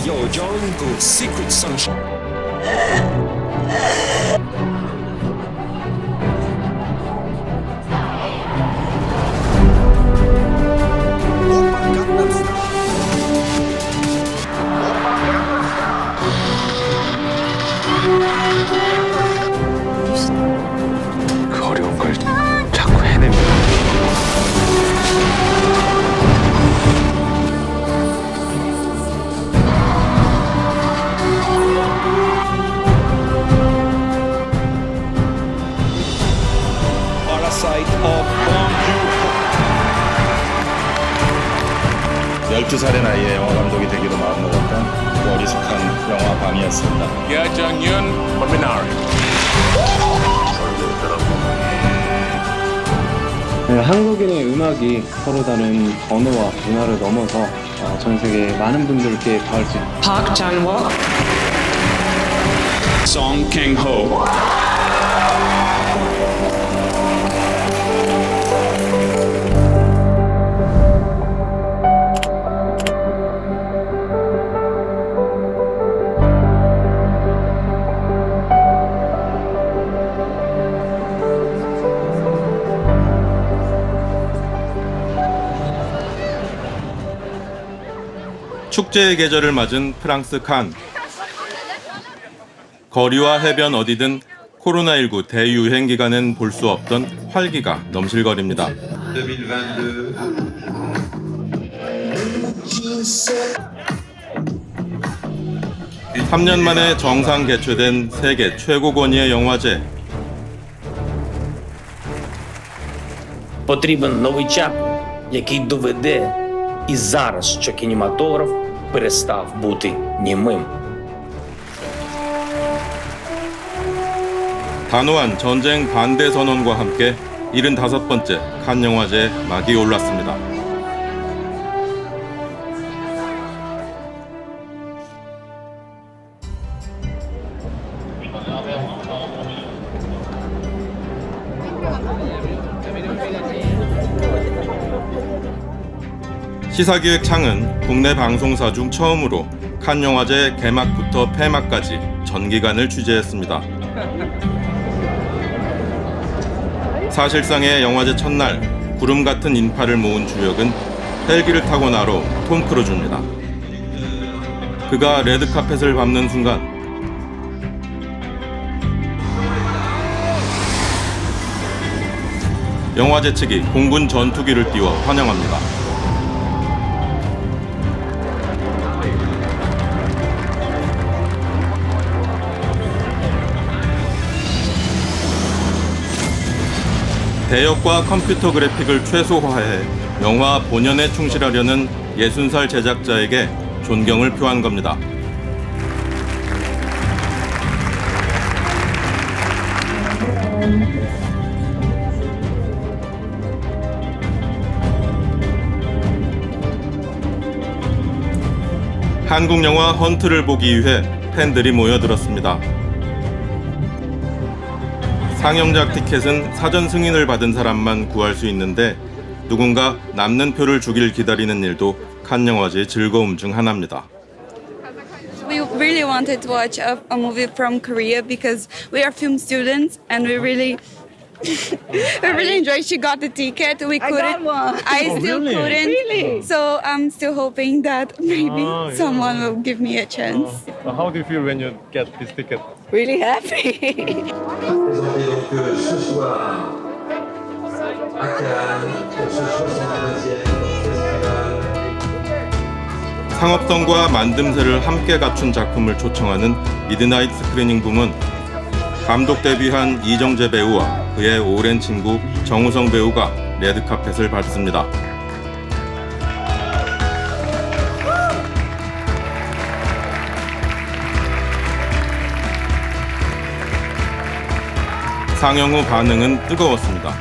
Your jungle secret sunshine. 그 어려운 걸 자꾸 해냅니다. Parasite of Bong 12살의 나이에 영화 감독이 되기로 마음먹었던 어리숙한 영화방이었습니다. 야장연 버미나리. 네, 한국인의 음악이 서로 다른 언어와 문화를 넘어서 전 세계 많은 분들께 닿을 수 있는 Park Chan-wook, Song Kang-ho. 축제의 계절을 맞은 프랑스 칸. 거리와 해변 어디든 코로나19 대유행 기간엔 볼 수 없던 활기가 넘실거립니다. 3년 만에 정상 개최된 세계 최고 권위의 영화제. Потрібен новий чап, який доведе і зараз, що кінематограф перестав бути німим. 단호한 전쟁 반대 선언과 함께 75번째 칸 영화제 막이 올랐습니다. 시사기획창은 국내 방송사 중 처음으로 칸 영화제 개막부터 폐막까지 전기간을 취재했습니다. 사실상의 영화제 첫날 구름 같은 인파를 모은 주역은 헬기를 타고 나로 톰 크루즈입니다. 그가 레드카펫을 밟는 순간 영화제 측이 공군 전투기를 띄워 환영합니다. 대역과 컴퓨터 그래픽을 최소화해 영화 본연에 충실하려는 60살 제작자에게 존경을 표한 겁니다. 한국 영화 헌트를 보기 위해 팬들이 모여들었습니다. 상영작 티켓은 사전 승인을 받은 사람만 구할 수 있는데 누군가 남는 표를 주길 기다리는 일도 칸 영화제의 즐거움 중 하나입니다. We really wanted to watch a movie from Korea because we are film students and we really enjoyed. She got the ticket. We couldn't. I got one. I still really? couldn't. Really? So I'm still hoping that maybe someone will give me a chance. How do you feel when you get this ticket? Really happy. 상업성과 만듦새를 함께 갖춘 작품을 초청하는 미드나잇 스크리닝 부문. 감독 데뷔한 이정재 배우와 그의 오랜 친구 정우성 배우가 레드카펫을 밟습니다. 상영 후 반응은 뜨거웠습니다.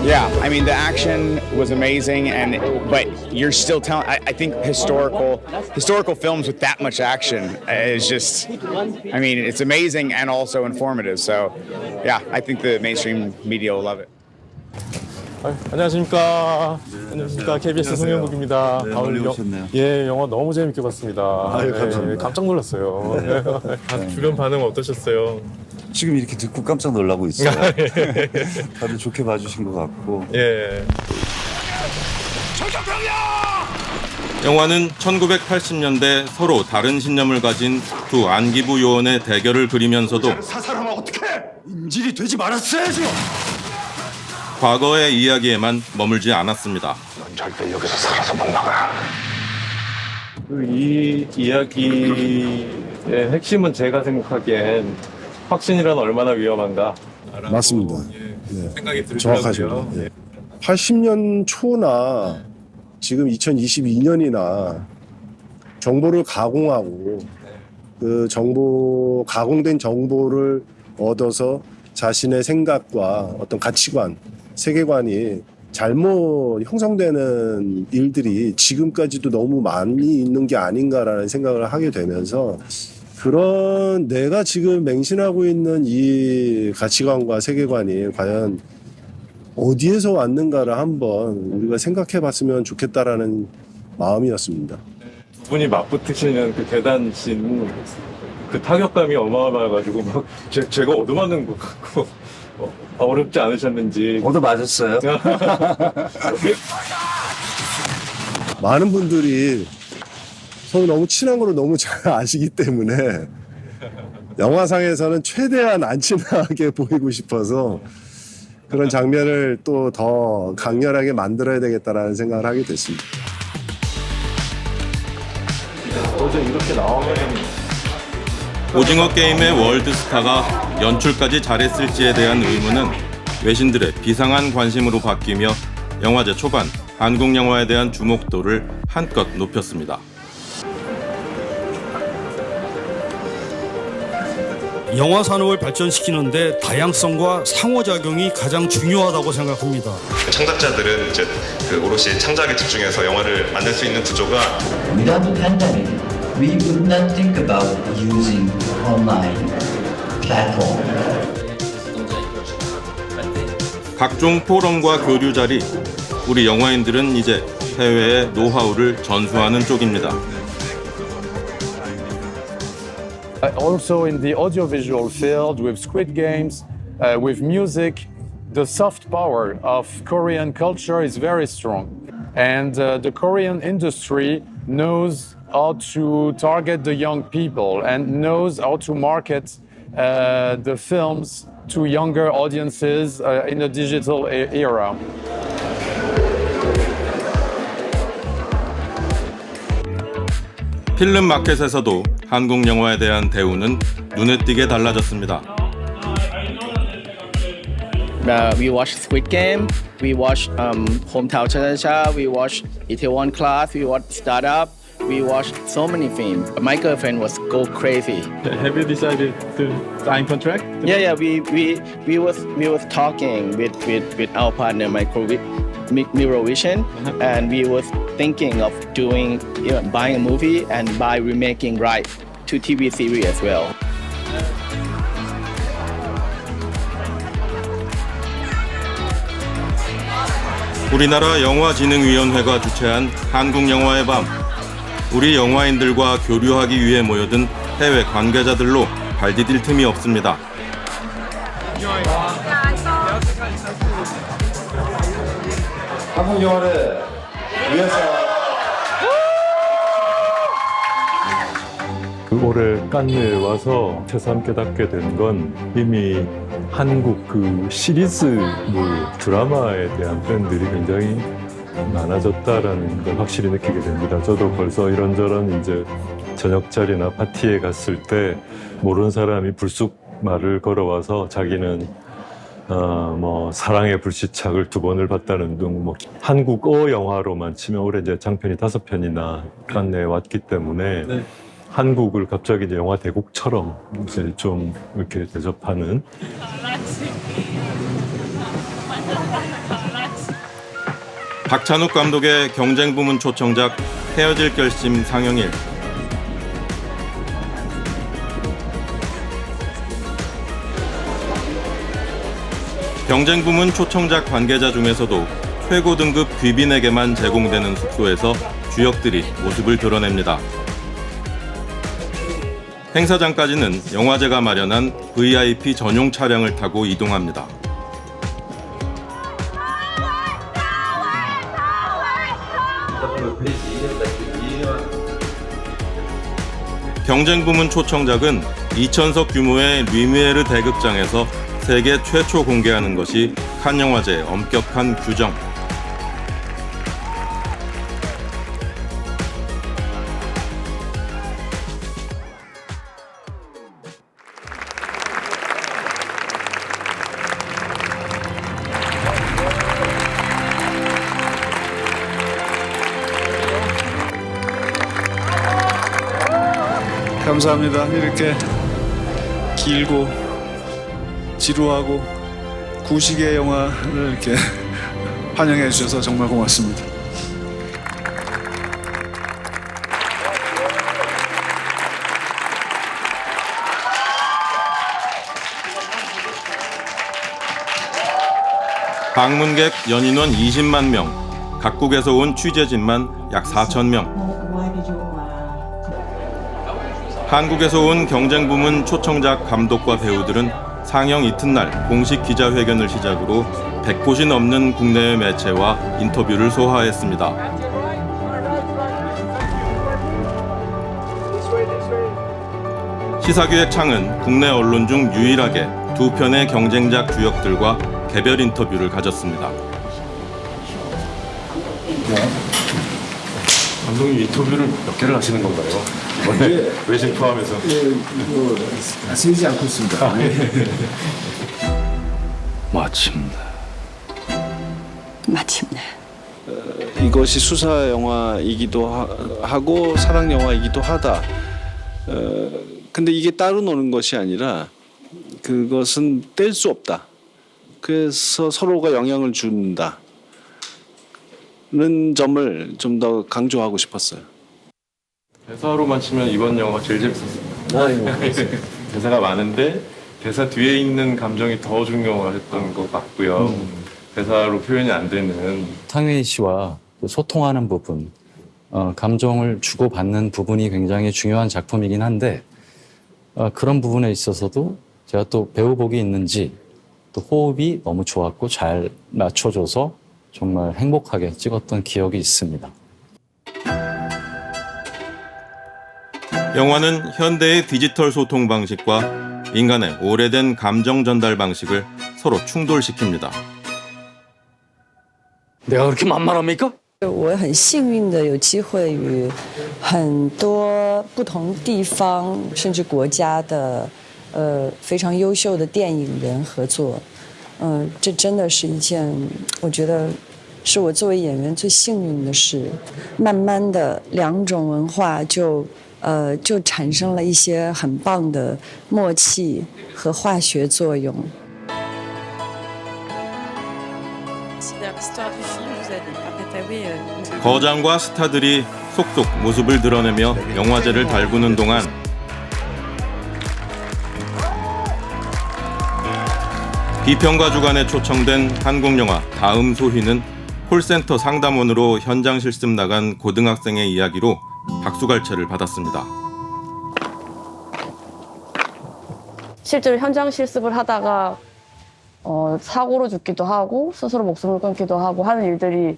Yeah, I mean the action was amazing, but you're still telling. I think historical films with that much action is just. I mean, it's amazing and also informative. So, yeah, I think the mainstream media will love it. 안녕하십니까. 안녕하십니까. KBS 송영국입니다. 멀리 오셨네요. 예, 영화 너무 재밌게 봤습니다. 감사합니다. 예, 깜짝 놀랐어요. 주변 반응 어떠셨어요? 지금 이렇게 듣고 깜짝 놀라고 있어요. 다들 좋게 봐주신 것 같고. 예. 영화는 1980년대 서로 다른 신념을 가진 두 안기부 요원의 대결을 그리면서도 사살하면 어떡해! 인질이 되지 말았어야죠! 과거의 이야기에만 머물지 않았습니다. 넌 절대 여기서 살아서 못 나가. 이 이야기의 핵심은 제가 생각하기엔 확신이란 얼마나 위험한가. 맞습니다. 네. 생각이 들더라고요. 정확하십니다. 네. 80년 초나 지금 2022년이나 정보를 가공하고 그 가공된 정보를 얻어서 자신의 생각과 어떤 가치관, 세계관이 잘못 형성되는 일들이 지금까지도 너무 많이 있는 게 아닌가라는 생각을 하게 되면서 그런 내가 지금 맹신하고 있는 이 가치관과 세계관이 과연 어디에서 왔는가를 한번 우리가 생각해 봤으면 좋겠다라는 마음이었습니다. 두 분이 맞붙으시는 그 대단신 그 타격감이 어마어마해가지고 막 제가 얻어맞는 것 같고 어렵지 않으셨는지. 얻어맞았어요. 많은 분들이 서로 너무 친한 걸 너무 잘 아시기 때문에 영화상에서는 최대한 안 친하게 보이고 싶어서 그런 장면을 또 더 강렬하게 만들어야 되겠다라는 생각을 하게 됐습니다. 어제 이렇게 나오면 오징어 게임의 월드스타가 연출까지 잘했을지에 대한 의문은 외신들의 비상한 관심으로 바뀌며 영화제 초반 한국 영화에 대한 주목도를 한껏 높였습니다. 영화 산업을 발전시키는데 다양성과 상호작용이 가장 중요하다고 생각합니다. 창작자들은 이제 오롯이 창작에 집중해서 영화를 만들 수 있는 구조가 Without the pandemic, we would not think about using online platform. 각종 포럼과 교류 자리, 우리 영화인들은 이제 해외의 노하우를 전수하는 쪽입니다. Also in the audiovisual field, with Squid Games, with music, the soft power of Korean culture is very strong. And the Korean industry knows how to target the young people and knows how to market the films to younger audiences in the digital era. 필름 마켓에서도 한국 영화에 대한 대우는 눈에 띄게 달라졌습니다. We watched Squid Game, we watched Hometown Cha-Cha-Cha, we watched Itaewon Class, we watched Startup, we watched so many films. My girlfriend was go crazy. Have you decided to sign contract? Yeah. We was talking with our partner Mirrorvision, and we was thinking of doing buying a movie and by remaking right to TV series as well. 우리나라 영화진흥위원회가 주최한 한국 영화의 밤, 우리 영화인들과 교류하기 위해 모여든 해외 관계자들로 발디딜 틈이 없습니다. 한국 영화를 위해서 올해 칸네에 와서 새삼 깨닫게 된 건 이미 한국 그 시리즈물 드라마에 대한 팬들이 굉장히 많아졌다라는 걸 확실히 느끼게 됩니다. 저도 벌써 이런저런 이제 저녁 자리나 파티에 갔을 때 모르는 사람이 불쑥 말을 걸어와서 자기는 뭐 사랑의 불시착을 2번을 봤다는 등 뭐 한국어 영화로만 치면 올해 이제 장편이 5편이나 칸네에 왔기 때문에 한국을 갑자기 이제 영화 대국처럼 이제 좀 이렇게 대접하는 박찬욱 감독의 경쟁 부문 초청작 헤어질 결심 상영일. 경쟁 부문 초청작 관계자 중에서도 최고 등급 귀빈에게만 제공되는 숙소에서 주역들이 모습을 드러냅니다. 행사장까지는 영화제가 마련한 VIP 전용 차량을 타고 이동합니다. 경쟁 부문 초청작은 2,000석 규모의 류미에르 대극장에서 세계 최초 공개하는 것이 칸 영화제의 엄격한 규정. 감사합니다. 이렇게 길고 지루하고 구식의 영화를 이렇게 환영해 주셔서 정말 고맙습니다. 방문객 연인원 20만 명, 각국에서 온 취재진만 약 4천 명. 한국에서 온 경쟁 부문 초청작 감독과 배우들은 상영 이튿날 공식 기자회견을 시작으로 100곳이 넘는 국내외 매체와 인터뷰를 소화했습니다. 시사기획창은 국내 언론 중 유일하게 두 편의 경쟁작 주역들과 개별 인터뷰를 가졌습니다. 감독님 인터뷰를 몇 개를 하시는 건가요? 외신 포함해서? 세지 않고 있습니다. 마침내. 이것이 수사 영화이기도 하고 사랑 영화이기도 하다. 근데 이게 따로 노는 것이 아니라 그것은 뗄 수 없다. 그래서 서로가 영향을 준다는 점을 좀 더 강조하고 싶었어요. 대사로만 치면 이번 영화가 제일 재밌었어요. 대사가 많은데 대사 뒤에 있는 감정이 더 중요했던 것 같고요. 대사로 표현이 안 되는 상회희 씨와 소통하는 부분, 감정을 주고받는 부분이 굉장히 중요한 작품이긴 한데 그런 부분에 있어서도 제가 또 배우복이 있는지 또 호흡이 너무 좋았고 잘 맞춰줘서 정말 행복하게 찍었던 기억이 있습니다. 영화는 현대의 디지털 소통 방식과 인간의 오래된 감정 전달 방식을 서로 충돌시킵니다. 내가 그렇게 만만합니까? 我很幸运的有机会与很多不同地方甚至国家的非常优秀的电影人合作，这真的是一件我觉得是我作为演员最幸运的事。慢慢的，两种文化就产生了一些很棒的默契和化学作用。 거장과 스타들이 속속 모습을 드러내며 영화제를 달구는 동안 비평가 주간에 초청된 한국 영화 다음 소희는 콜센터 상담원으로 현장 실습 나간 고등학생의 이야기로 박수갈채를 받았습니다. 실제로 현장 실습을 하다가 사고로 죽기도 하고 스스로 목숨을 끊기도 하고 하는 일들이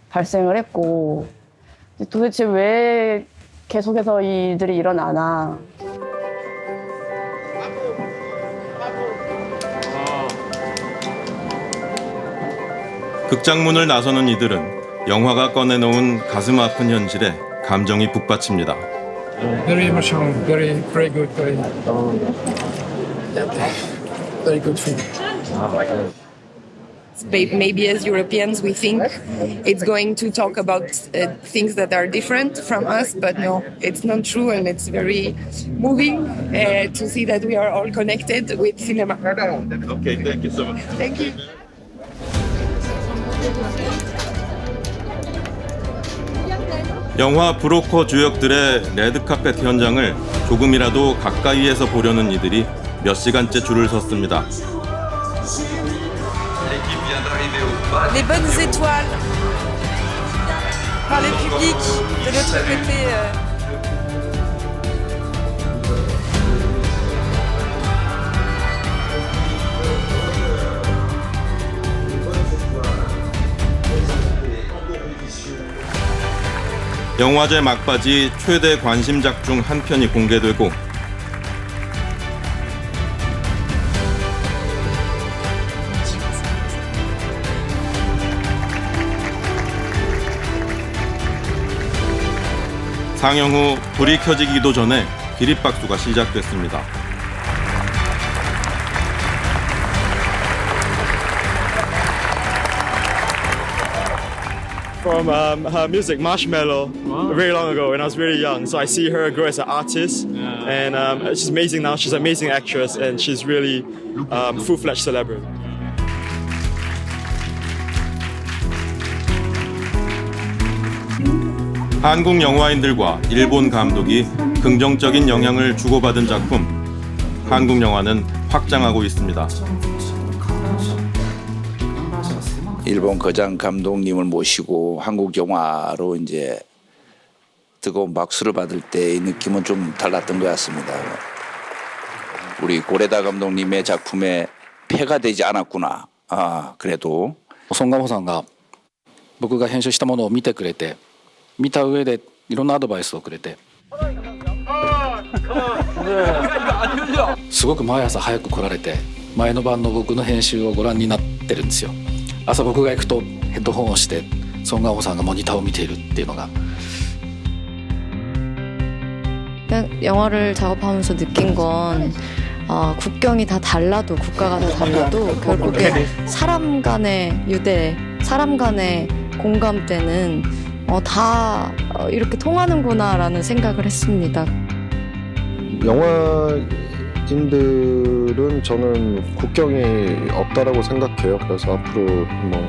발생을 했고 도대체 왜 계속해서 이 일들이 일어나나. 극장문을 나서는 이들은 영화가 꺼내놓은 가슴 아픈 현실에 감정이 북받칩니다. Very emotional, very good, very good film. maybe as Europeans we think it's going to talk about things that are different from us, but no, it's not true, and it's very moving to see that we are all connected with cinema. Okay, thank you so much. Thank you. 영화 브로커 주역들의 레드카펫 현장을 조금이라도 가까이에서 보려는 이들이 몇 시간째 줄을 섰습니다. Les bonnes étoiles par le public de l'autre côté. 영화제 막바지 최대 관심작 중 한 편이 공개되고 상영 후 불이 켜지기도 전에 기립박수가 시작됐습니다. From her music Marshmello very long ago when I was really young. So I see her grow as an artist, and she's amazing now. She's an amazing actress, and she's really full-fledged celebrity. 한국 영화인들과 일본 감독이 긍정적인 영향을 주고받은 작품, 한국 영화는 확장하고 있습니다. 일본 거장 감독님을 모시고 한국 영화로 이제 뜨거운 박수를 받을 때의 느낌은 좀 달랐던 것 같습니다. 우리 고레다 감독님의 작품에 폐가 되지 않았구나. 그래도 ソン・ガンホさんが僕が編集したものを見てくれて、見た上でいろんなアドバイスをくれて、すごく毎朝早く来られて前の晩の僕の編集をご覧になってるんですよ。朝僕が行くとヘッドホンをしてソン・ガンホさんがモニターを見ているっていうのが 영화를 작업하면서 느낀 건 국경이 다 달라도 국가가 다 달라도 결국에 사람 간의 유대, 사람 간의 공감대는 다 이렇게 통하는구나라는 생각을 했습니다. 영화인들은 저는 국경이 없다라고 생각해요. 그래서 앞으로 뭐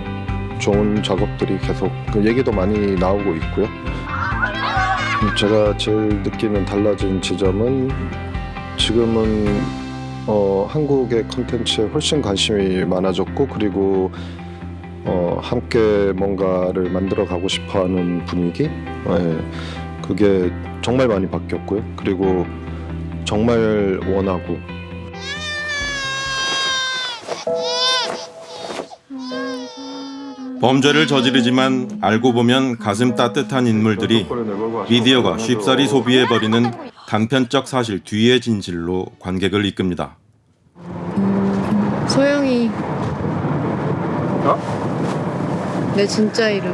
좋은 작업들이 계속 얘기도 많이 나오고 있고요. 제가 제일 느끼는 달라진 지점은 지금은 한국의 콘텐츠에 훨씬 관심이 많아졌고, 그리고 함께 뭔가를 만들어 가고 싶어하는 분위기, 그게 정말 많이 바뀌었고요. 그리고 정말 원하고. 범죄를 저지르지만 알고 보면 가슴 따뜻한 인물들이 미디어가 쉽사리 소비해버리는 단편적 사실 뒤의 진실로 관객을 이끕니다. 소영이 내 진짜 이름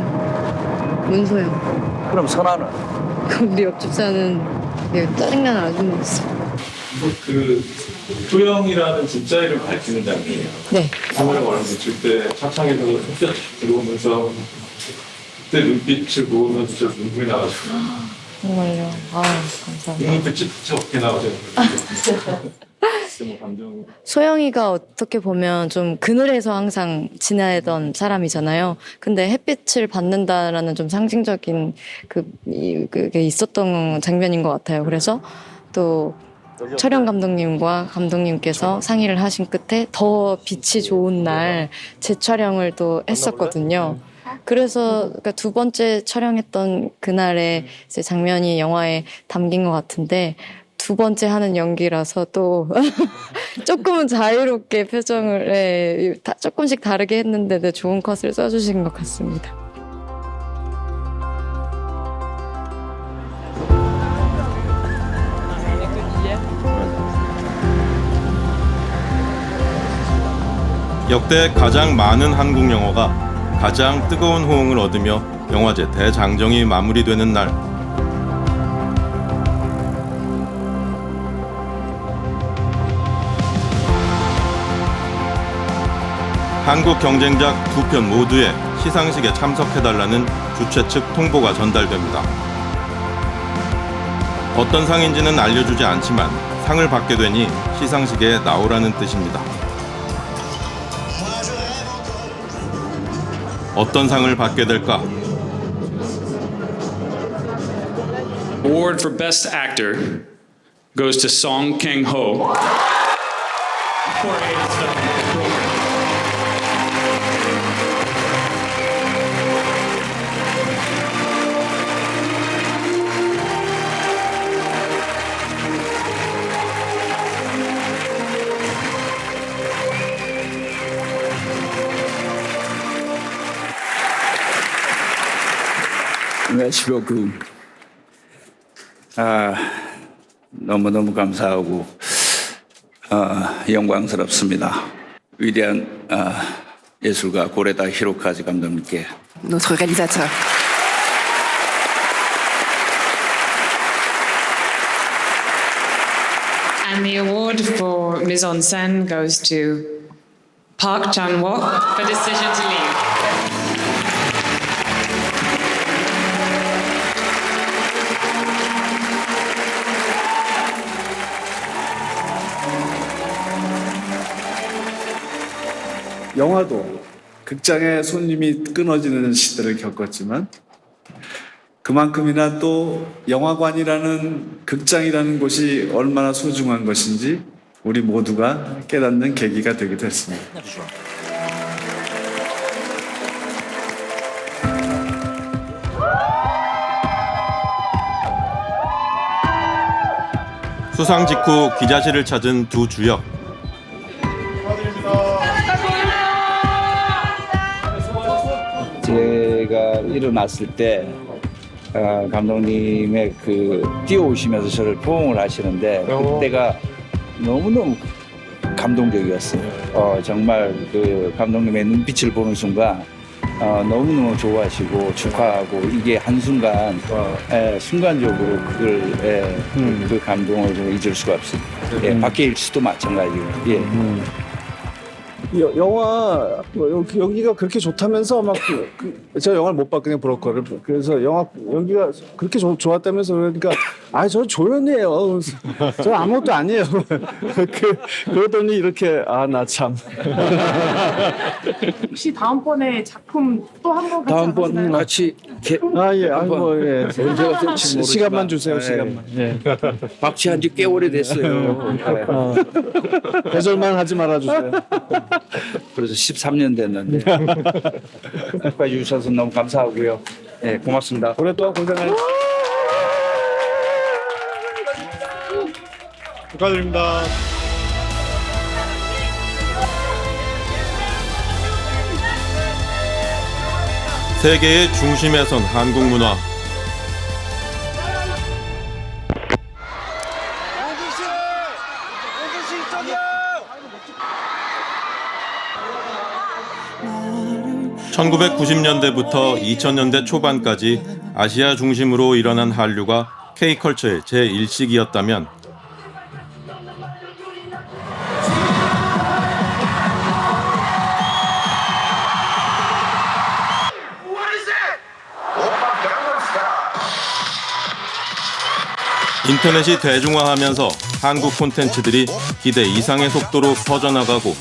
문소영. 그럼 선아는? 우리 옆집 사는 짜증나는 아줌마였어. 그 소영이라는 진짜 이름 밝히는 장면이에요. 네. 카메라 걸어 줄 때 차창에서 햇볕 들어오면서 그때 눈빛을 보면서 진짜 눈물이 나가지고. 정말요. 감사합니다. 눈빛이 진짜 어떻게 나오죠? 소영이가 어떻게 보면 좀 그늘에서 항상 지내던 사람이잖아요. 근데 햇빛을 받는다라는 좀 상징적인 그게 있었던 장면인 것 같아요. 그래서 또 촬영 감독님과 감독님께서 상의를 하신 끝에 더 빛이 좋은 날 재촬영을 또 했었거든요. 그래서 그러니까 두 번째 촬영했던 그날의 이제 장면이 영화에 담긴 것 같은데, 두 번째 하는 연기라서 또 조금은 자유롭게 표정을 조금씩 다르게 했는데 좋은 컷을 써주신 것 같습니다. 역대 가장 많은 한국 영화가 가장 뜨거운 호응을 얻으며 영화제 대장정이 마무리되는 날, 한국 경쟁작 두 편 모두의 시상식에 참석해달라는 주최 측 통보가 전달됩니다. 어떤 상인지는 알려주지 않지만 상을 받게 되니 시상식에 나오라는 뜻입니다. 어떤 상을 받게 될까? Award for Best Actor goes to Song Kang-ho for Merci beaucoup. 너무너무 감사하고 영광스럽습니다. 위대한 예술가 고레다 히로카즈 감독님께 Notre réalisateur. And the award for mise en scène goes to Park Chan-wook for Decision to Leave. 영화도 극장의 손님이 끊어지는 시대를 겪었지만 그만큼이나 또 영화관이라는 극장이라는 곳이 얼마나 소중한 것인지 우리 모두가 깨닫는 계기가 되기도 했습니다. 수상 직후 기자실을 찾은 두 주역. 제가 일어났을 때 감독님의 뛰어오시면서 저를 포옹을 하시는데 그때가 너무너무 감동적이었어요. 정말 감독님의 눈빛을 보는 순간 너무너무 좋아하시고 축하하고 이게 한순간 순간적으로 그 감동을 좀 잊을 수가 없습니다. 밖에 일수도 마찬가지고. 영화 연기가 그렇게 좋다면서 막 제가 영화를 못 봤거든요, 브로커를. 그래서 영화 연기가 그렇게 좋았다면서 그러니까 저 조연이에요. 저 아무것도 아니에요. 그러더니 이렇게 나 참. 혹시 다음번에 작품 또 한 번 같이 다음번 같이 시간만 주세요. 시간만. 박치한 지 꽤 오래됐어요. 배절만 하지 말아주세요. 그래서 13년 됐는데 축하해 주셔서 너무 감사하고요. 고맙습니다. 오랫동안 고생하셨습니다. 축하드립니다. 세계의 중심에 선 한국 문화. (1990년대부터) (2000년대) 초반까지 아시아 중심으로 일어난 한류가 K컬처의 제1식이었다면 인터넷이 대중화하면서 한국 콘텐츠들이 기대 이상의 속도로 퍼져나가고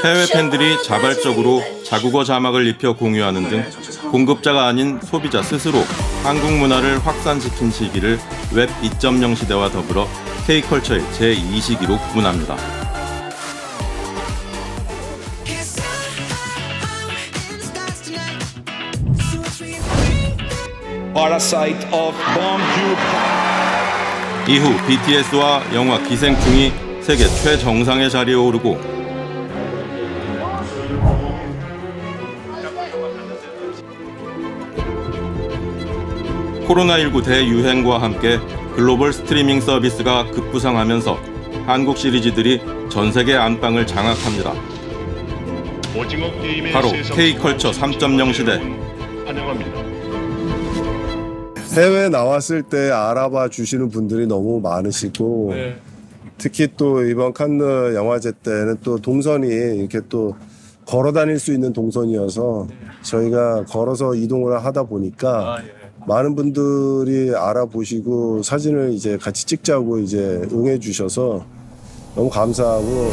해외 팬들이 자발적으로 자국어 자막을 입혀 공유하는 등 공급자가 아닌 소비자 스스로 한국 문화를 확산시킨 시기를 웹 2.0 시대와 더불어 K컬처의 제2시기로 구분합니다. Parasite of Bong Joon-ho. 이후 BTS와 영화 기생충이 세계 최정상의 자리에 오르고 코로나19 대유행과 함께 글로벌 스트리밍 서비스가 급부상하면서 한국 시리즈들이 전 세계 안방을 장악합니다. 바로 K컬처 3.0 시대. 해외 나왔을 때 알아봐 주시는 분들이 너무 많으시고 특히 또 이번 칸느 영화제 때는 또 동선이 이렇게 또 걸어 다닐 수 있는 동선이어서 저희가 걸어서 이동을 하다 보니까 많은 분들이 알아보시고 사진을 이제 같이 찍자고 이제 응해 주셔서 너무 감사하고.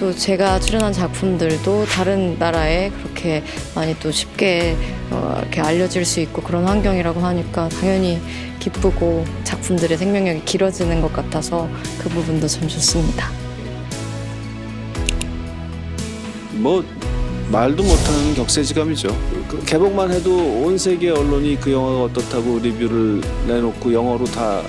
또 제가 출연한 작품들도 다른 나라에 그렇게 많이 또 쉽게 이렇게 알려질 수 있고 그런 환경이라고 하니까 당연히 기쁘고 작품들의 생명력이 길어지는 것 같아서 그 부분도 참 좋습니다. 뭐 말도 못하는 격세지감이죠. 개봉만 해도 온 세계 언론이 그 영화가 어떻다고 리뷰를 내놓고 영어로 다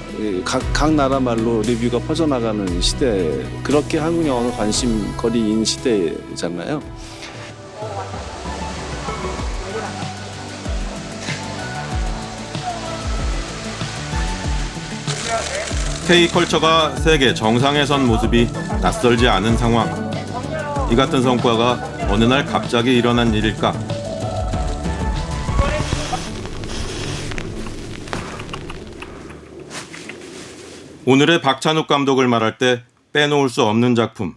각 나라 말로 리뷰가 퍼져나가는 시대, 그렇게 한국 영화가 관심거리인 시대잖아요. K컬처가 세계 정상에 선 모습이 낯설지 않은 상황. 이 같은 성과가 어느 날 갑자기 일어난 일일까? 오늘의 박찬욱 감독을 말할 때 빼놓을 수 없는 작품.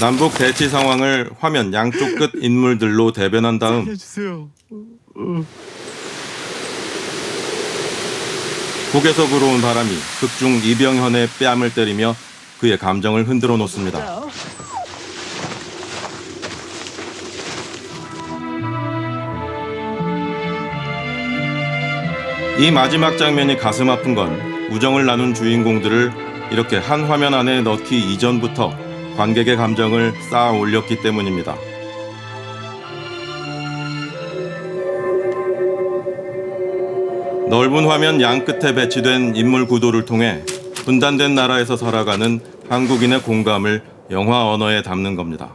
남북 대치 상황을 화면 양쪽 끝 인물들로 대변한 다음 북에서 불어온 바람이 극중 이병현의 뺨을 때리며 그의 감정을 흔들어 놓습니다. 이 마지막 장면이 가슴 아픈 건 우정을 나눈 주인공들을 이렇게 한 화면 안에 넣기 이전부터 관객의 감정을 쌓아 올렸기 때문입니다. 넓은 화면 양끝에 배치된 인물 구도를 통해 분단된 나라에서 살아가는 한국인의 공감을 영화 언어에 담는 겁니다.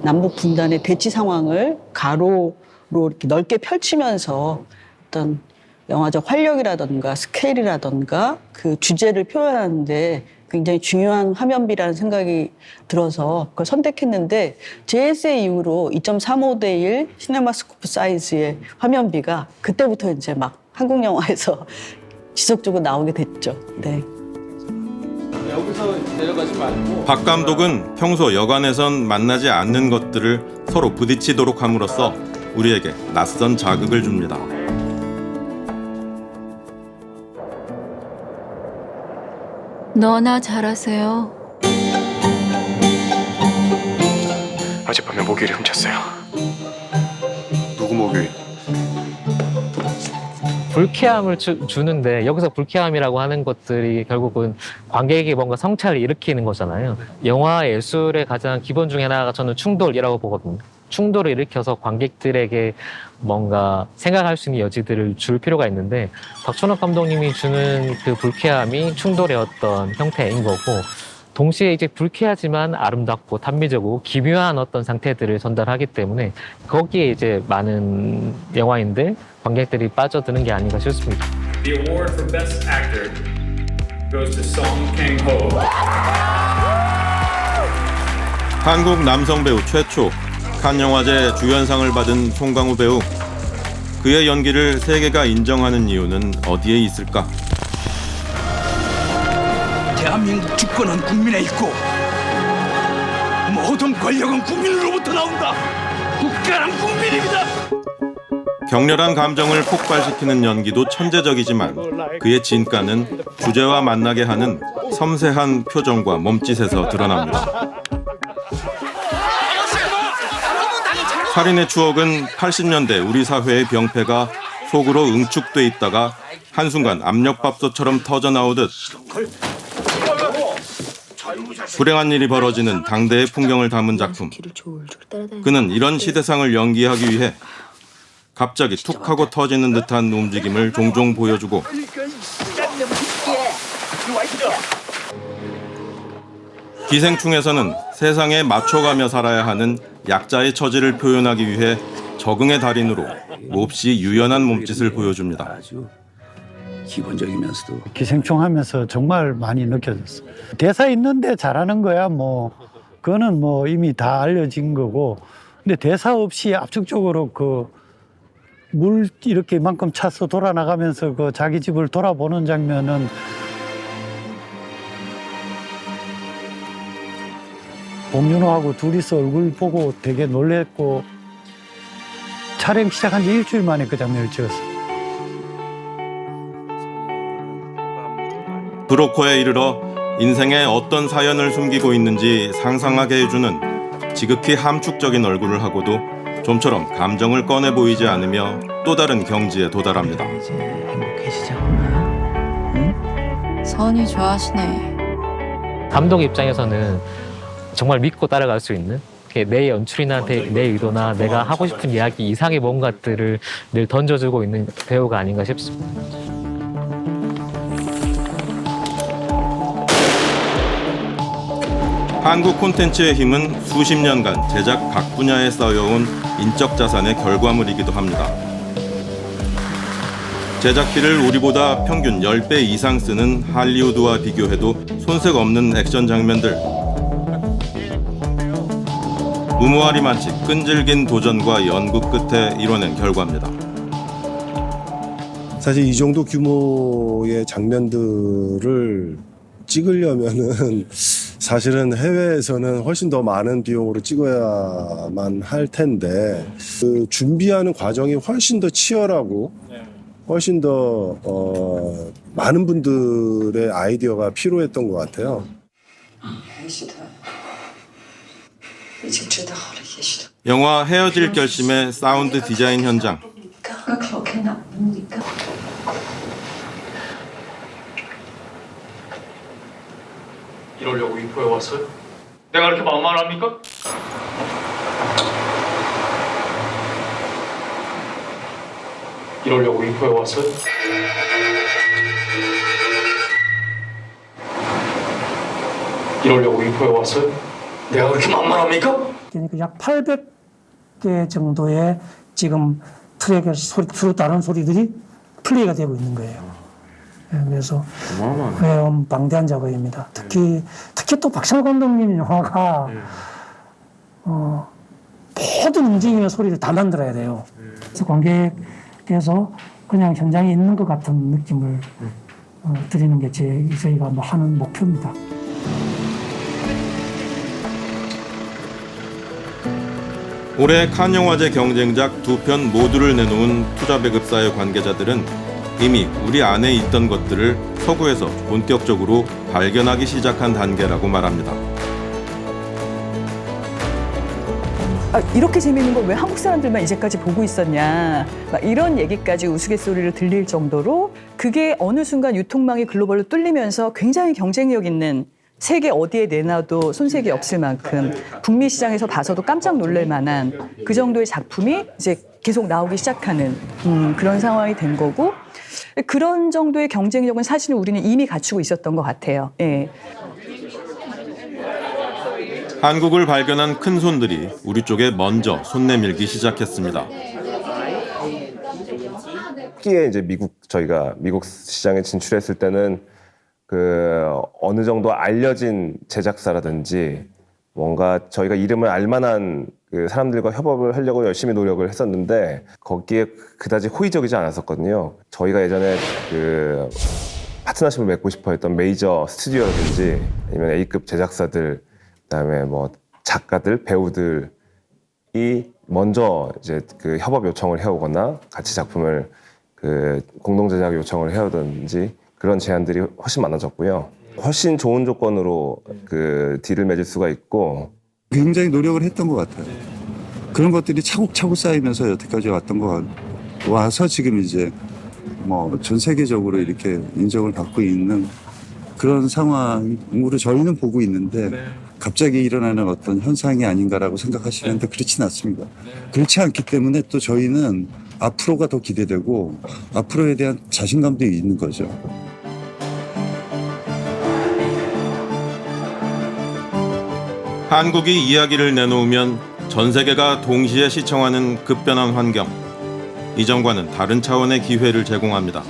남북 분단의 대치 상황을 가로로 이렇게 넓게 펼치면서 어떤 영화적 활력이라던가 스케일이라던가 그 주제를 표현하는데 굉장히 중요한 화면비라는 생각이 들어서 그걸 선택했는데 JSA 이후로 2.35:1 시네마스코프 사이즈의 화면비가 그때부터 이제 막 한국 영화에서 지속적으로 나오게 됐죠. 네. 여기서 내려가지 말고. 박 감독은 평소 여관에선 만나지 않는 것들을 서로 부딪히도록 함으로써 우리에게 낯선 자극을 줍니다. 너나 잘하세요. 어젯밤에 모기를 훔쳤어요. 누구 모기? 불쾌함을 주는데 여기서 불쾌함이라고 하는 것들이 결국은 관객에게 뭔가 성찰을 일으키는 거잖아요. 영화 예술의 가장 기본 중에 하나가 저는 충돌이라고 보거든요. 충돌을 일으켜서 관객들에게 뭔가 생각할 수 있는 여지들을 줄 필요가 있는데 박찬욱 감독님이 주는 그 불쾌함이 충돌의 어떤 형태인 거고 동시에 이제 불쾌하지만 아름답고 탄미적이고 기묘한 어떤 상태들을 전달하기 때문에 거기에 이제 많은 영화인들, 관객들이 빠져드는 게 아닌가 싶습니다. The award for Best Actor goes to Song Kang-ho. 한국 남성 배우 최초 칸 영화제 주연상을 받은 송강호 배우. 그의 연기를 세계가 인정하는 이유는 어디에 있을까? 대한민국 주권은 국민에 있고 모든 권력은 국민으로부터 나온다. 국가란 국민입니다. 격렬한 감정을 폭발시키는 연기도 천재적이지만 그의 진가는 주제와 만나게 하는 섬세한 표정과 몸짓에서 드러납니다. 살인의 추억은 80년대 우리 사회의 병폐가 속으로 응축돼 있다가 한순간 압력밥솥처럼 터져나오듯 불행한 일이 벌어지는 당대의 풍경을 담은 작품. 그는 이런 시대상을 연기하기 위해 갑자기 툭 하고 터지는 듯한 움직임을 종종 보여주고 기생충에서는 세상에 맞춰가며 살아야 하는 약자의 처지를 표현하기 위해 적응의 달인으로 몹시 유연한 몸짓을 보여줍니다. 기생충 하면서 정말 많이 느껴졌어. 대사 있는데 잘하는 거야 뭐 그거는 뭐 이미 다 알려진 거고. 근데 대사 없이 압축적으로 그 물 이렇게 이만큼 차서 돌아 나가면서 그 자기 집을 돌아보는 장면은 봉준호하고 둘이서 얼굴 보고 되게 놀랬고 촬영 시작한 지 일주일 만에 그 장면을 찍었어요. 브로커에 이르러 인생에 어떤 사연을 숨기고 있는지 상상하게 해주는 지극히 함축적인 얼굴을 하고도 좀처럼 감정을 꺼내 보이지 않으며 또 다른 경지에 도달합니다. 이제 행복해지자꾸나. 응? 서은이 좋아하시네. 감독 입장에서는 정말 믿고 따라갈 수 있는 내 연출이나 내 의도나 내가 하고 싶은 이야기 이상의 뭔가들을 늘 던져주고 있는 배우가 아닌가 싶습니다. 한국 콘텐츠의 힘은 수십 년간 제작 각 분야에 쌓여온 인적 자산의 결과물이기도 합니다. 제작비를 우리보다 평균 10배 이상 쓰는 할리우드와 비교해도 손색 없는 액션 장면들. 무모하리만치 끈질긴 도전과 연구 끝에 이뤄낸 결과입니다. 사실 이 정도 규모의 장면들을 찍으려면은 사실은 해외에서는 훨씬 더 많은 비용으로 찍어야만 할 텐데 그 준비하는 과정이 훨씬 더 치열하고 훨씬 더 많은 분들의 아이디어가 필요했던 것 같아요. 영화 헤어질 결심의 사운드 디자인 현장. 이러려고 위포에 왔어요? 내가 그렇게 만만합니까? 이러려고 위포에 왔어요? 이러려고 위포에 왔어요? 내가 그렇게 만만합니까? 그러니까 약 800개 정도의 지금 트랙의 소리, 서로 다른 소리들이 플레이가 되고 있는 거예요. 그래서 방대한 작업입니다. 특히 또 박찬호 감독님 영화가 모든 움직임의 소리를 다 만들어야 돼요. 그래서 관객께서 그냥 현장에 있는 것 같은 느낌을 드리는 게 저희가 뭐 하는 목표입니다. 올해 칸 영화제 경쟁작 2편 모두를 내놓은 투자 배급사의 관계자들은 이미 우리 안에 있던 것들을 서구에서 본격적으로 발견하기 시작한 단계라고 말합니다. 이렇게 재미있는 걸 왜 한국 사람들만 이제까지 보고 있었냐, 막 이런 얘기까지 우스갯소리를 들릴 정도로 그게 어느 순간 유통망이 글로벌로 뚫리면서 굉장히 경쟁력 있는, 세계 어디에 내놔도 손색이 없을 만큼 북미 시장에서 봐서도 깜짝 놀랄 만한 그 정도의 작품이 이제 계속 나오기 시작하는 그런 상황이 된 거고, 그런 정도의 경쟁력은 사실은 우리는 이미 갖추고 있었던 것 같아요. 예. 한국을 발견한 큰 손들이 우리 쪽에 먼저 손 내밀기 시작했습니다. 특히에 이제 저희가 미국 시장에 진출했을 때는 그 어느 정도 알려진 제작사라든지 뭔가 저희가 이름을 알만한 그 사람들과 협업을 하려고 열심히 노력을 했었는데 거기에 그다지 호의적이지 않았었거든요. 저희가 예전에 그 파트너십을 맺고 싶어 했던 메이저 스튜디오라든지 아니면 A급 제작사들, 그다음에 뭐 작가들, 배우들이 먼저 이제 그 협업 요청을 해오거나 같이 작품을 그 공동 제작 요청을 해오든지 그런 제안들이 훨씬 많아졌고요. 훨씬 좋은 조건으로 그 딜을 맺을 수가 있고 굉장히 노력을 했던 것 같아요. 그런 것들이 차곡차곡 쌓이면서 여태까지 왔던 것 와서 지금 이제 뭐 전 세계적으로 이렇게 인정을 받고 있는 그런 상황으로 저희는 보고 있는데 갑자기 일어나는 어떤 현상이 아닌가라고 생각하시는데 그렇진 않습니다. 그렇지 않기 때문에 또 저희는 앞으로가 더 기대되고 앞으로에 대한 자신감도 있는 거죠. 한국이 이야기를 내놓으면 전 세계가 동시에 시청하는 급변한 환경. 이전과는 다른 차원의 기회를 제공합니다.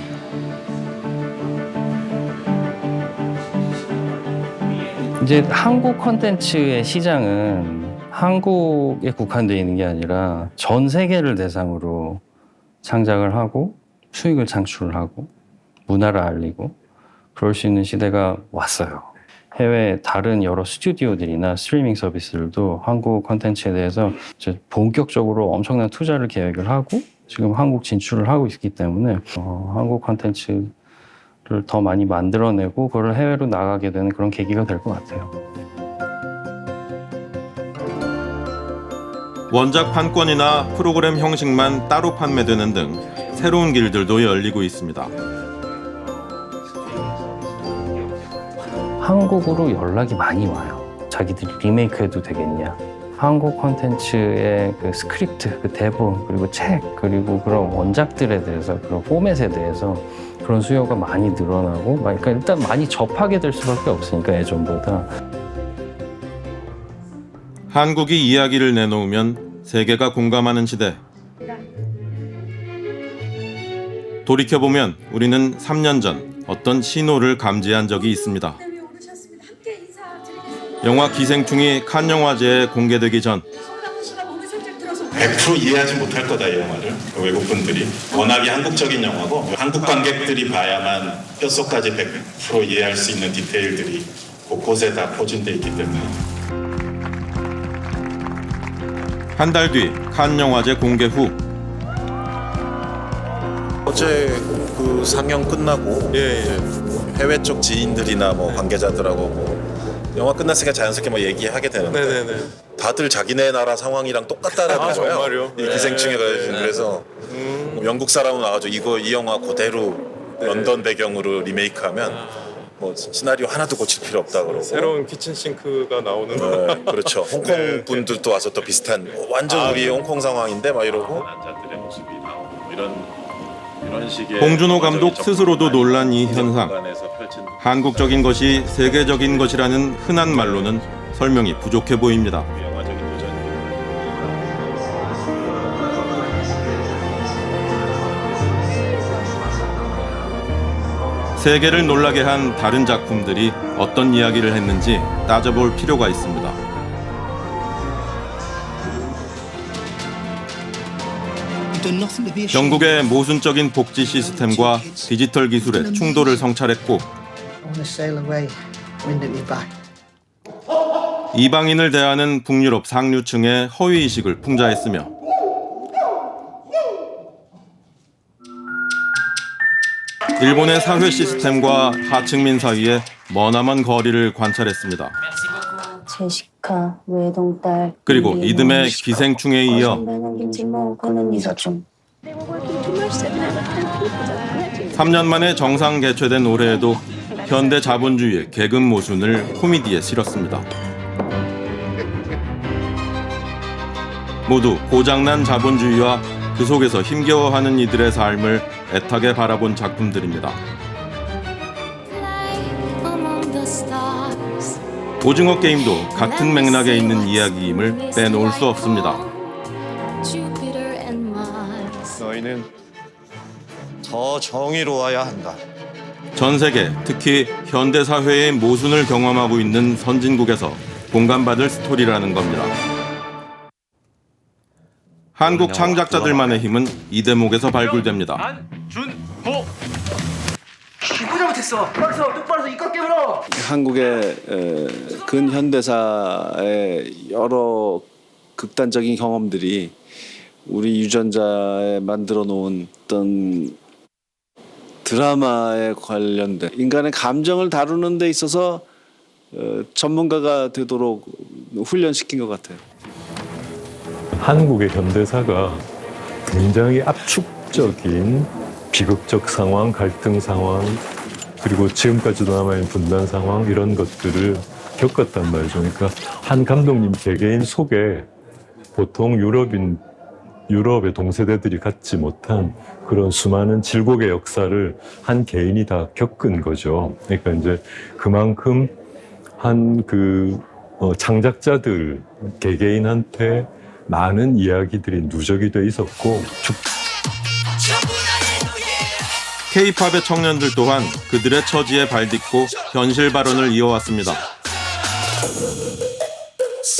이제 한국 콘텐츠의 시장은 한국에 국한되어 있는 게 아니라 전 세계를 대상으로 창작을 하고 수익을 창출을 하고 문화를 알리고 그럴 수 있는 시대가 왔어요. 해외 다른 여러 스튜디오들이나 스트리밍 서비스들도 한국 콘텐츠에 대해서 이제 본격적으로 엄청난 투자를 계획을 하고 지금 한국 진출을 하고 있기 때문에 한국 콘텐츠를 더 많이 만들어내고 그걸 해외로 나가게 되는 그런 계기가 될 것 같아요. 원작 판권이나 프로그램 형식만 따로 판매되는 등 새로운 길들도 열리고 있습니다. 한국으로 연락이 많이 와요. 자기들이 리메이크해도 되겠냐. 한국 콘텐츠의 그 스크립트, 그 대본, 그리고 책, 그리고 그런 원작들에 대해서, 그런 포맷에 대해서 그런 수요가 많이 늘어나고, 그러니까 일단 많이 접하게 될 수밖에 없으니까 예전보다. 한국이 이야기를 내놓으면 세계가 공감하는 시대. 돌이켜보면 우리는 3년 전 어떤 신호를 감지한 적이 있습니다. 영화 기생충이 칸 영화제에 공개되기 전 100% 이해하지 못할 거다, 이 영화를. 외국분들이. 워낙에 한국적인 영화고 한국 관객들이 봐야만 뼛속까지 100% 이해할 수 있는 디테일들이 곳곳에 다 포진되어 있기 때문에. 한 달 뒤 칸 영화제 공개 후 어제 그 상영 끝나고 이제 해외 쪽 지인들이나 뭐 관계자들하고 뭐 영화 끝났으니까 자연스럽게 뭐 얘기하게 되는데 다들 자기네 나라 상황이랑 똑같다라는 거예요. 정말요? 이 기생충에 그래서 영국 사람은 와가지고 이 영화 그대로 런던 배경으로 리메이크하면 뭐 시나리오 하나도 고칠 필요 없다 그러고 새로운 키친싱크가 나오는 그렇죠. 홍콩 분들도 와서 또 비슷한 완전 우리 홍콩 상황인데 막 이러고 남자들의 모습이 나오고 이런 식의 봉준호 감독 스스로도 놀란 이 현상. 한국적인 것이 세계적인 것이라는 흔한 말로는 설명이 부족해 보입니다. 세계를 놀라게 한 다른 작품들이 어떤 이야기를 했는지 따져볼 필요가 있습니다. 영국의 모순적인 복지 시스템과 디지털 기술의 충돌을 성찰했고 이방인을 대하는 북유럽 상류층의 허위의식을 풍자했으며 일본의 사회 시스템과 하층민 사이의 머나먼 거리를 관찰했습니다. 제시카, 외동딸, 그리고 이듬해 기생충에 이어 3년 만에 정상 개최된 올해에도 현대 자본주의의 계급 모순을 코미디에 실었습니다. 모두 고장난 자본주의와 그 속에서 힘겨워하는 이들의 삶을 애타게 바라본 작품들입니다. 오징어 게임도 같은 맥락에 있는 이야기임을 빼놓을 수 없습니다. 너희는 더 정의로워야 한다. 전 세계, 특히 현대 사회의 모순을 경험하고 있는 선진국에서 공감받을 스토리라는 겁니다. 한국 창작자들만의 힘은 이 대목에서 발굴됩니다. 안준호 이거 잘못했어. 똑바로 서 이껏 깨물어. 한국의 근현대사의 여러 극단적인 경험들이 우리 유전자에 만들어 놓은 어떤 드라마에 관련된 인간의 감정을 다루는 데 있어서 전문가가 되도록 훈련시킨 것 같아요. 한국의 현대사가 굉장히 압축적인 비극적 상황, 갈등 상황, 그리고 지금까지도 남아있는 분단 상황 이런 것들을 겪었단 말이죠. 그러니까 한 감독님 개개인 속에 보통 유럽의 동세대들이 갖지 못한 그런 수많은 질곡의 역사를 한 개인이 다 겪은 거죠. 그러니까 이제 그만큼 한 창작자들 개개인한테 많은 이야기들이 누적이 돼 있었고 K-팝의 청년들 또한 그들의 처지에 발딛고 현실 발언을 이어왔습니다.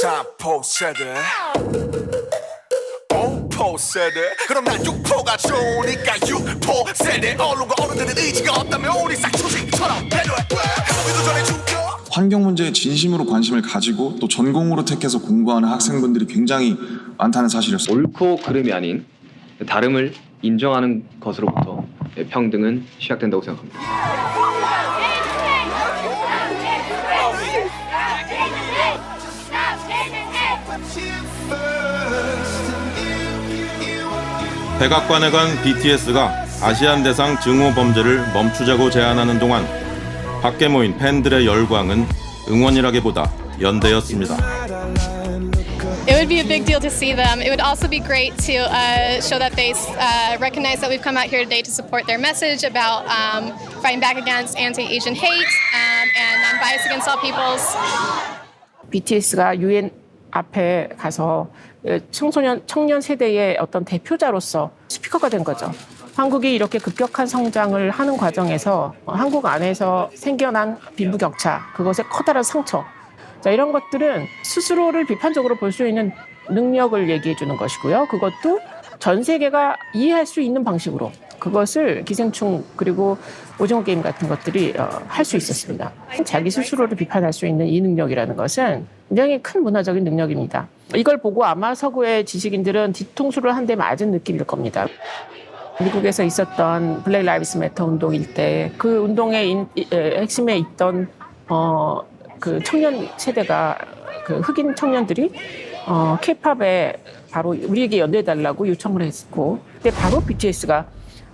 3포 세대 5포 세대 그럼 난 6포가 좋으니까 6포 세대 언론과 어른들의 의지가 없다면 우리 싹초식처럼 배려해 해보기도 전에 죽여. 환경 문제에 진심으로 관심을 가지고 또 전공으로 택해서 공부하는 학생분들이 굉장히 많다는 사실이었어요. 옳고 그름이 아닌 다름을 인정하는 것으로부터 평등은 시작된다고 생각합니다. 백악관에 간 BTS가 아시안 대상 증오 범죄를 멈추자고 제안하는 동안 밖에 모인 팬들의 열광은 응원이라기보다 연대였습니다. It would be a big deal to see them. It would also be great to show that they recognize that we've come out here today to support their message about fighting back against anti-Asian hate and non-bias against all peoples. BTS가 UN 앞에 가서 청년 세대의 어떤 대표자로서 스피커가 된 거죠. 한국이 이렇게 급격한 성장을 하는 과정에서 한국 안에서 생겨난 빈부격차, 그것의 커다란 상처, 자, 이런 것들은 스스로를 비판적으로 볼 수 있는 능력을 얘기해 주는 것이고요. 그것도 전 세계가 이해할 수 있는 방식으로 그것을 기생충 그리고 오징어 게임 같은 것들이 할 수 있었습니다. 자기 스스로를 비판할 수 있는 이 능력이라는 것은 굉장히 큰 문화적인 능력입니다. 이걸 보고 아마 서구의 지식인들은 뒤통수를 한 대 맞은 느낌일 겁니다. 미국에서 있었던 블랙 라이브스 매터 운동일 때 그 운동의 핵심에 있던 그 청년 세대가 그 흑인 청년들이 K-팝에 바로 우리에게 연대해달라고 요청을 했고 그때 바로 BTS가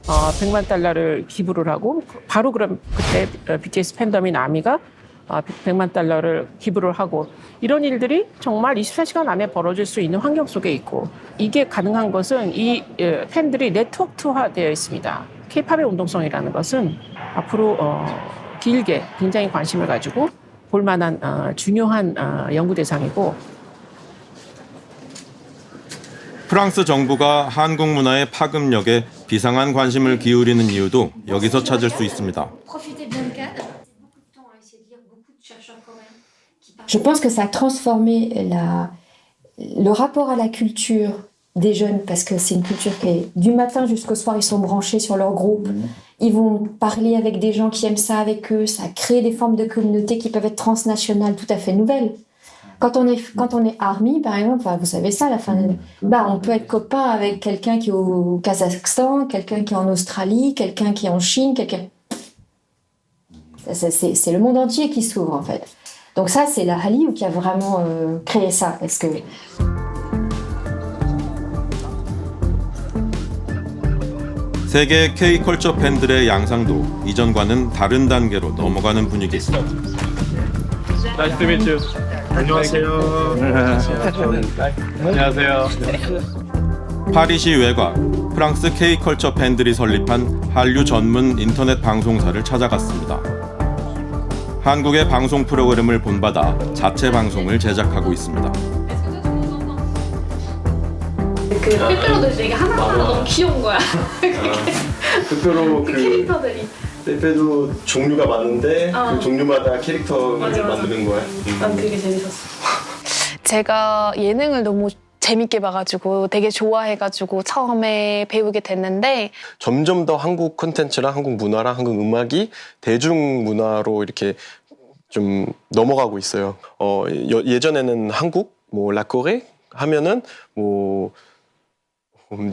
100만 달러를 기부를 하고 바로 그럼 그때 BTS 팬덤인 아미가 100만 달러를 기부를 하고 이런 일들이 정말 24시간 안에 벌어질 수 있는 환경 속에 있고 이게 가능한 것은 이 팬들이 네트워크화되어 있습니다. K-팝의 운동성이라는 것은 앞으로 길게 굉장히 관심을 가지고 볼 만한 중요한 연구 대상이고 프랑스 정부가 한국 문화의 파급력에 비상한 관심을 기울이는 이유도 여기서 찾을 수 있습니다. Je pense que ça a transformé le rapport à la culture des jeunes, parce que c'est une culture qui est du matin jusqu'au soir, ils sont branchés sur leur groupe, ils vont parler avec des gens qui aiment ça avec eux, ça crée des formes de communauté qui peuvent être transnationales, tout à fait nouvelles. Quand on est army, par exemple, enfin, vous savez ça, on peut être copain avec quelqu'un qui est au Kazakhstan, quelqu'un qui est en Australie, quelqu'un qui est en Chine, c'est le monde entier qui s'ouvre en fait. Donc ça, c'est la Hallyu qui a vraiment créé ça. Parce que 세계 K-컬처 팬들의 양상도 이전과는 다른 단계로 넘어가는 분위기. Nice to meet you. 안녕하세요. 안녕하세요. 파리시 외곽, 프랑스 K-컬처 팬들이 설립한 한류 전문 인터넷 방송사를 찾아갔습니다. 한국의 방송 프로그램을 본받아 자체 방송을 제작하고 있습니다. 그 빼빼로들 되게 하나하나 너무 귀여운 거야. 빼빼로 그 캐릭터들이. 빼빼로 종류가 많은데 그 종류마다 캐릭터를 맞아. 만드는 거야. 난 되게 재밌었어. 제가 예능을 너무 재밌게 봐가지고 되게 좋아해가지고 처음에 배우게 됐는데 점점 더 한국 콘텐츠랑 한국 문화랑 한국 음악이 대중문화로 이렇게 좀 넘어가고 있어요. 예전에는 한국, 라코레 하면은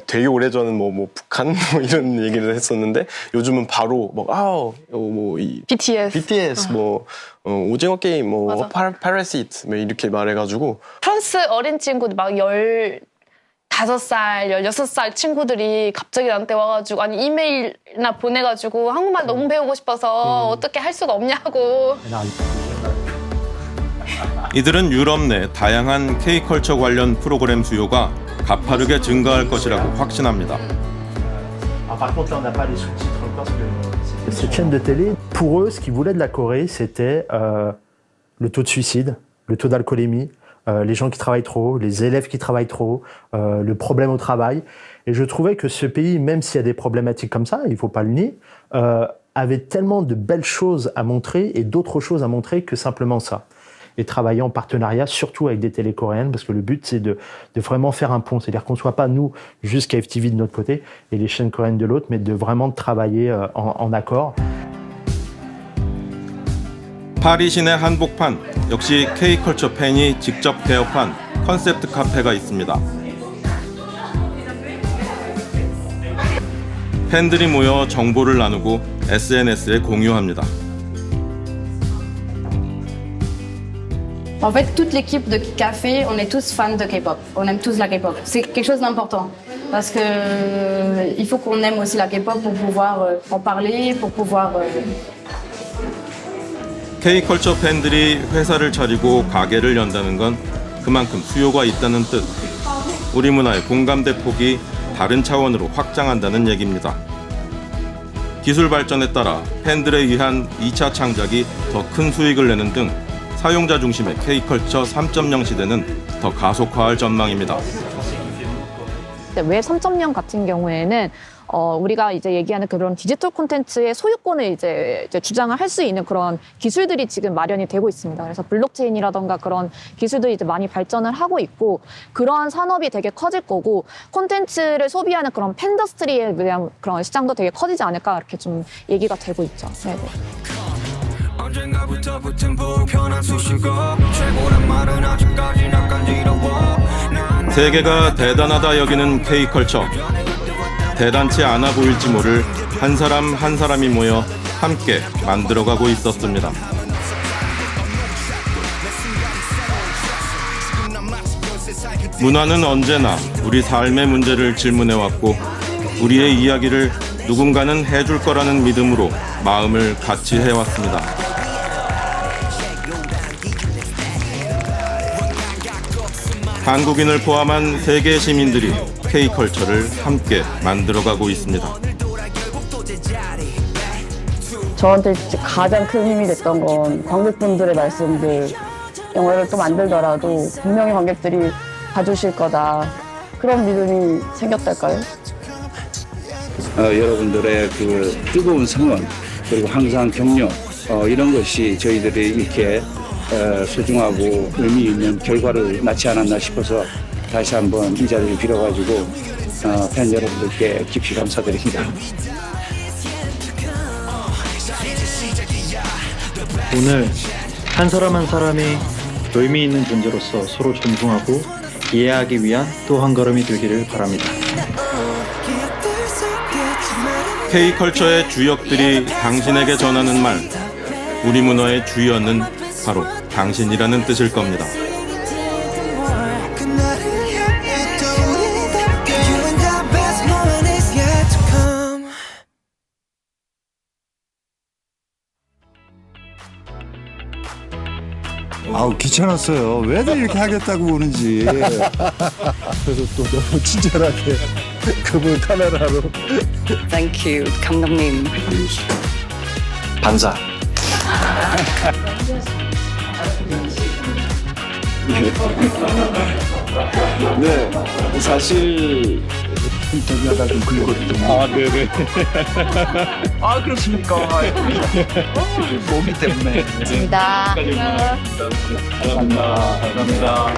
되게 오래전은 북한 이런 얘기를 했었는데 요즘은 바로 BTS 오징어 게임 파라시트 이렇게 말해가지고 프랑스 어린 친구들 막 15살, 16살 친구들이 갑자기 나한테 와가지고 아니 이메일이나 보내가지고 한국말 너무 배우고 싶어서 어떻게 할 수가 없냐고. 이들은 유럽 내 다양한 K-컬처 관련 프로그램 수요가 가파르게 증가할 것이라고 확신합니다. Cette chaîne de télé, pour eux, ce qu'ils voulaient de la Corée, c'était le taux de suicide, le taux d'alcoolémie, les gens qui travaillent trop, les élèves qui travaillent trop, le problème au travail. Et je trouvais que ce pays, même s'il y a des problématiques comme ça, il ne faut pas le nier, avait tellement de belles choses à montrer et d'autres choses à montrer que simplement ça. et travailler en partenariat, surtout avec des télés coréennes, parce que le but, c'est de vraiment faire un pont. C'est-à-dire qu'on ne soit pas, nous, juste KFTV de notre côté et les chaînes coréennes de l'autre, mais de vraiment travailler en accord. 파리 시내 한복판, 역시 K컬처 팬이 직접 개업한 컨셉트 카페가 있습니다. 팬들이 모여 정보를 나누고 SNS에 공유합니다. En fait, toute l'équipe de Café, on est tous fans de K-pop. On aime tous la K-pop. C'est quelque chose d'important. Parce que il faut qu'on aime aussi la K-pop pour pouvoir en parler, pour pouvoir... K컬처 팬들이 회사를 차리고 가게를 연다는 건 그만큼 수요가 있다는 뜻. 우리 문화의 공감대 폭이 다른 차원으로 확장한다는 얘기입니다. 기술 발전에 따라 팬들에 의한 2차 창작이 더 큰 수익을 내는 등 사용자 중심의 K컬처 3.0 시대는 더 가속화할 전망입니다. 웹 3.0 같은 경우에는 우리가 이제 얘기하는 그런 디지털 콘텐츠의 소유권을 이제 주장을 할 수 있는 그런 기술들이 지금 마련이 되고 있습니다. 그래서 블록체인이라던가 그런 기술들이 이제 많이 발전을 하고 있고 그러한 산업이 되게 커질 거고 콘텐츠를 소비하는 그런 팬더스트리에 대한 그런 시장도 되게 커지지 않을까 이렇게 좀 얘기가 되고 있죠. 네네. 언젠가부터 붙은 불편한 수식어 최고란 말은 아직까지 난 간지러워 세계가 대단하다 여기는 K컬처. 대단치 않아 보일지 모를 한 사람 한 사람이 모여 함께 만들어가고 있었습니다. 문화는 언제나 우리 삶의 문제를 질문해왔고 우리의 이야기를 누군가는 해줄 거라는 믿음으로 마음을 같이 해왔습니다. 한국인을 포함한 세계 시민들이 K컬처를 함께 만들어가고 있습니다. 저한테 가장 큰 힘이 됐던 건 관객분들의 말씀들. 영화를 또 만들더라도 분명히 관객들이 봐주실 거다. 그런 믿음이 생겼달까요? 여러분들의 그 뜨거운 성원 그리고 항상 격려 이런 것이 저희들이 이렇게 소중하고 의미 있는 결과를 낳지 않았나 싶어서 다시 한번 이 자리를 빌어가지고 팬 여러분들께 깊이 감사드립니다. 오늘 한 사람 한 사람이 의미 있는 존재로서 서로 존중하고 이해하기 위한 또 한 걸음이 되기를 바랍니다. K컬처의 주역들이 당신에게 전하는 말, 우리 문화의 주연은 바로 당신이라는 뜻일 겁니다. 아우 귀찮았어요. 왜들 이렇게 하겠다고 오는지. 그래서 또 너무 친절하게 그분 카메라로. Thank you, 감독님. 반사. 네, 사실 인터뷰하다 좀 긁거든요. 아, 네네. 아, 그렇습니까? 몸이 때문에. 감사합니다. 감사합니다. 감사합니다.